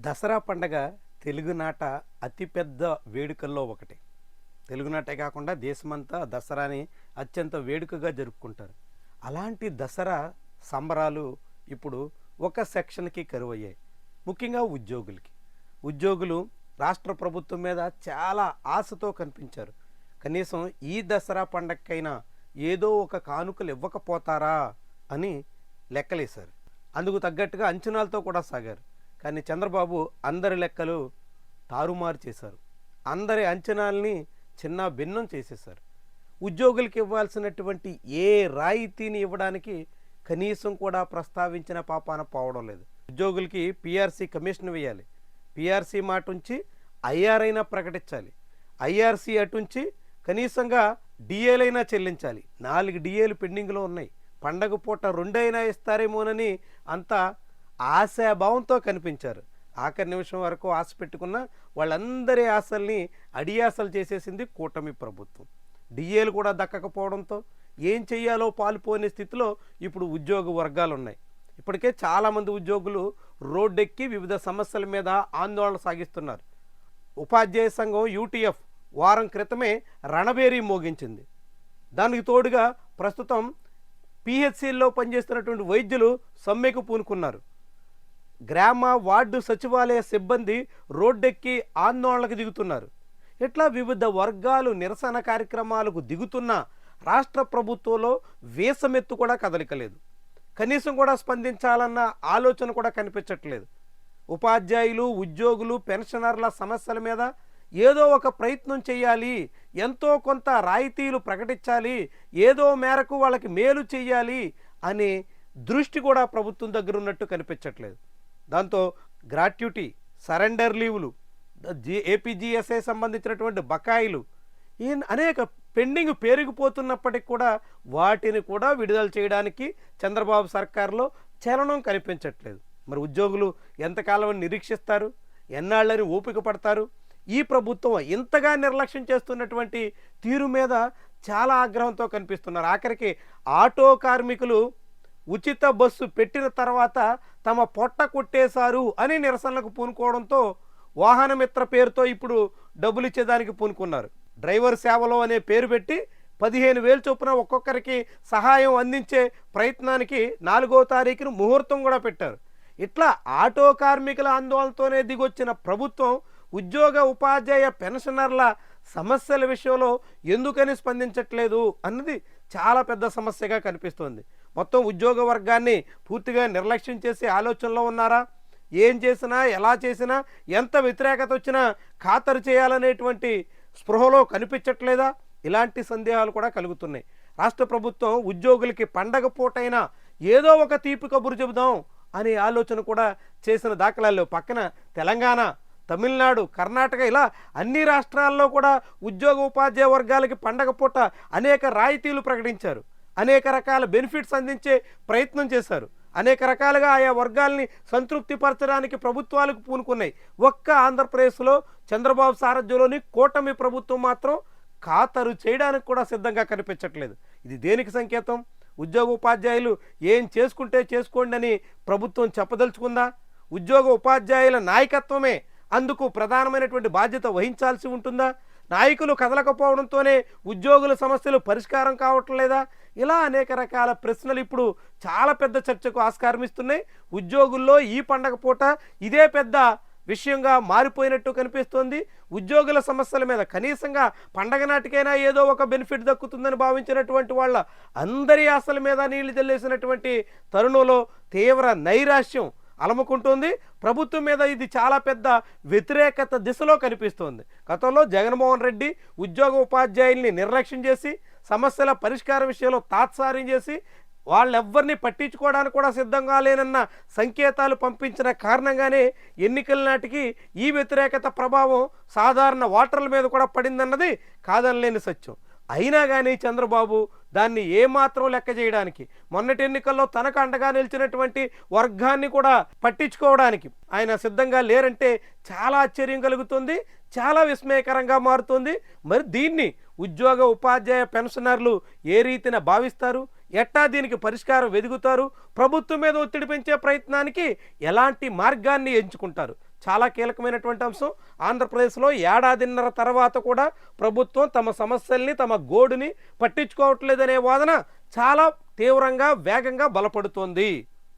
దసరా పండగ తెలుగునాట అతిపెద్ద వేడుకల్లో ఒకటి. తెలుగునాటే కాకుండా దేశమంతా దసరాని అత్యంత వేడుకగా జరుపుకుంటారు. అలాంటి దసరా సంబరాలు ఇప్పుడు ఒక సెక్షన్కి కరువయ్యాయి. ముఖ్యంగా ఉద్యోగులకి. ఉద్యోగులు రాష్ట్ర ప్రభుత్వం మీద చాలా ఆశతో కనిపించారు. కనీసం ఈ దసరా పండగకైనా ఏదో ఒక కానుకలు ఇవ్వకపోతారా అని లెక్కలేశారు. అందుకు తగ్గట్టుగా అంచనాలతో కూడా సాగారు. కానీ చంద్రబాబు అందరి లెక్కలు తారుమారు చేశారు. అందరి అంచనాల్ని చిన్న భిన్నం చేసేశారు. ఉద్యోగులకి ఇవ్వాల్సినటువంటి ఏ రాయితీని ఇవ్వడానికి కనీసం కూడా ప్రస్తావించిన పాపాన పోవడం లేదు. ఉద్యోగులకి పీఆర్సీ కమిషన్ వేయాలి. పీఆర్సీ మాట ఉంచి ఐఆర్ అయినా ప్రకటించాలి. ఐఆర్సీ అటుంచి కనీసంగా డిఏలైనా చెల్లించాలి. 4 డిఏలు పెండింగ్లో ఉన్నాయి. పండగ పూట 2 అయినా ఇస్తారేమోనని అంతా ఆశాభావంతో కనిపించారు. ఆఖరి నిమిషం వరకు ఆశ పెట్టుకున్న వాళ్ళందరి ఆశల్ని అడియాసలు చేసేసింది కూటమి ప్రభుత్వం. డిఏలు కూడా దక్కకపోవడంతో ఏం చెయ్యాలో పాలుపోని స్థితిలో ఇప్పుడు ఉద్యోగ వర్గాలు ఉన్నాయి. ఇప్పటికే చాలామంది ఉద్యోగులు రోడ్డెక్కి వివిధ సమస్యల మీద ఆందోళన సాగిస్తున్నారు. ఉపాధ్యాయ సంఘం యూటీఎఫ్ వారం క్రితమే రణబేరీ మోగించింది. దానికి తోడుగా ప్రస్తుతం పిహెచ్సిల్లో పనిచేస్తున్నటువంటి వైద్యులు సమ్మెకు పూనుకున్నారు. గ్రామ వార్డు సచివాలయ సిబ్బంది రోడ్డెక్కి ఆందోళనకు దిగుతున్నారు. ఇట్లా వివిధ వర్గాలు నిరసన కార్యక్రమాలకు దిగుతున్న రాష్ట్ర ప్రభుత్వంలో వీసమెత్తు కూడా కదలికలేదు. కనీసం కూడా స్పందించాలన్న ఆలోచన కూడా కనిపించట్లేదు. ఉపాధ్యాయులు, ఉద్యోగులు, పెన్షనర్ల సమస్యల మీద ఏదో ఒక ప్రయత్నం చేయాలి, ఎంతో కొంత రాయితీలు ప్రకటించాలి, ఏదో మేరకు వాళ్ళకి మేలు చేయాలి అనే దృష్టి కూడా ప్రభుత్వం దగ్గర ఉన్నట్టు కనిపించట్లేదు. దాంతో గ్రాట్యుటీ, సరెండర్ లీవులు, ఏపీజీఎస్ఐ సంబంధించినటువంటి బకాయిలు అనేక పెండింగ్ పెరిగిపోతున్నప్పటికి కూడా వాటిని కూడా విడుదల చేయడానికి చంద్రబాబు సర్కారులో చలనం కనిపించట్లేదు. మరి ఉద్యోగులు ఎంతకాలం నిరీక్షిస్తారు? ఎన్నాళ్ళని ఓపిక పడతారు? ఈ ప్రభుత్వం ఇంతగా నిర్లక్ష్యం చేస్తున్నటువంటి తీరు మీద చాలా ఆగ్రహంతో కనిపిస్తున్నారు. ఆఖరికి ఆటో కార్మికులు ఉచిత బస్సు పెట్టిన తర్వాత తమ పొట్ట కొట్టేశారు అని నిరసనలకు పూనుకోవడంతో వాహనమిత్ర పేరుతో ఇప్పుడు డబ్బులు ఇచ్చేదానికి పూనుకున్నారు. డ్రైవర్ సేవలో అనే పేరు పెట్టి 15,000 చొప్పున ఒక్కొక్కరికి సహాయం అందించే ప్రయత్నానికి 4వ తారీఖున ముహూర్తం కూడా పెట్టారు. ఇట్లా ఆటో కార్మికుల ఆందోళనతోనే దిగొచ్చిన ప్రభుత్వం ఉద్యోగ, ఉపాధ్యాయ, పెన్షనర్ల సమస్యల విషయంలో ఎందుకని స్పందించట్లేదు అన్నది చాలా పెద్ద సమస్యగా కనిపిస్తోంది. మొత్తం ఉద్యోగ వర్గాన్ని పూర్తిగా నిర్లక్ష్యం చేసే ఆలోచనలో ఉన్నారా? ఏం చేసినా, ఎలా చేసినా, ఎంత వ్యతిరేకత వచ్చినా ఖాతరు చేయాలనేటువంటి స్పృహలో కనిపించట్లేదా? ఇలాంటి సందేహాలు కూడా కలుగుతున్నాయి. రాష్ట్ర ప్రభుత్వం ఉద్యోగులకి పండగ పూటైనా ఏదో ఒక తీపి కబురు చెబుదాం అనే ఆలోచన కూడా చేసిన దాఖలాలు పక్కన తెలంగాణ, తమిళనాడు, కర్ణాటక ఇలా అన్ని రాష్ట్రాల్లో కూడా ఉద్యోగ, ఉపాధ్యాయ వర్గాలకి పండగ పూట అనేక రాయితీలు ప్రకటించారు. అనేక రకాల బెనిఫిట్స్ అందించే ప్రయత్నం చేశారు. అనేక రకాలుగా ఆయా వర్గాల్ని సంతృప్తిపరచడానికి ప్రభుత్వాలకు పూనుకున్నాయి. ఒక్క ఆంధ్రప్రదేశ్లో చంద్రబాబు సారథ్యంలోని కూటమి ప్రభుత్వం మాత్రం ఖాతరు చేయడానికి కూడా సిద్ధంగా కనిపించట్లేదు. ఇది దేనికి సంకేతం? ఉద్యోగ, ఉపాధ్యాయులు ఏం చేసుకుంటే చేసుకోండి అని ప్రభుత్వం చెప్పదలుచుకుందా? ఉద్యోగ, ఉపాధ్యాయుల నాయకత్వమే అందుకు ప్రధానమైనటువంటి బాధ్యత వహించాల్సి ఉంటుందా? నాయకులు కదలకపోవడంతోనే ఉద్యోగుల సమస్యలు పరిష్కారం కావటం లేదా? ఇలా అనేక రకాల ప్రశ్నలు ఇప్పుడు చాలా పెద్ద చర్చకు ఆస్కారం ఇస్తున్నాయి. ఉద్యోగుల్లో ఈ పండగ పూట ఇదే పెద్ద విషయంగా మారిపోయినట్టు కనిపిస్తోంది. ఉద్యోగుల సమస్యల మీద కనీసంగా పండగ నాటికైనా ఏదో ఒక బెనిఫిట్ దక్కుతుందని భావించినటువంటి వాళ్ళ అందరి ఆశల మీద నీళ్లు జల్లేసినటువంటి తరుణంలో తీవ్ర నైరాశ్యం అలముకుంటుంది. ప్రభుత్వం మీద ఇది చాలా పెద్ద వ్యతిరేకత దిశలో కనిపిస్తోంది. గతంలో జగన్మోహన్ రెడ్డి ఉద్యోగ, ఉపాధ్యాయుల్ని నిర్లక్ష్యం చేసి సమస్యల పరిష్కార విషయంలో తాత్సార్యం చేసి వాళ్ళెవ్వరిని పట్టించుకోవడానికి కూడా సిద్ధంగా లేనన్న సంకేతాలు పంపించిన కారణంగానే ఎన్నికల నాటికి ఈ వ్యతిరేకత ప్రభావం సాధారణ ఓటర్ల మీద కూడా పడిందన్నది కాదనలేని సత్యం. అయినా కానీ చంద్రబాబు దాన్ని ఏమాత్రం లెక్క చేయడానికి, మొన్నటి ఎన్నికల్లో తనకు అండగా నిలిచినటువంటి వర్గాన్ని కూడా పట్టించుకోవడానికి ఆయన సిద్ధంగా లేరంటే చాలా ఆశ్చర్యం కలుగుతుంది, చాలా విస్మయకరంగా మారుతుంది. మరి దీన్ని ఉద్యోగ, ఉపాధ్యాయ, పెన్షనర్లు ఏ రీతిన భావిస్తారు? ఎట్టా దీనికి పరిష్కారం వెదుగుతారు? ప్రభుత్వం మీద ఒత్తిడి పెంచే ప్రయత్నానికి ఎలాంటి మార్గాన్ని ఎంచుకుంటారు? చాలా కీలకమైనటువంటి అంశం. ఆంధ్రప్రదేశ్లో ఏడాదిన్నర తర్వాత కూడా ప్రభుత్వం తమ సమస్యల్ని, తమ గోడుని పట్టించుకోవట్లేదనే వాదన చాలా తీవ్రంగా, వేగంగా బలపడుతోంది.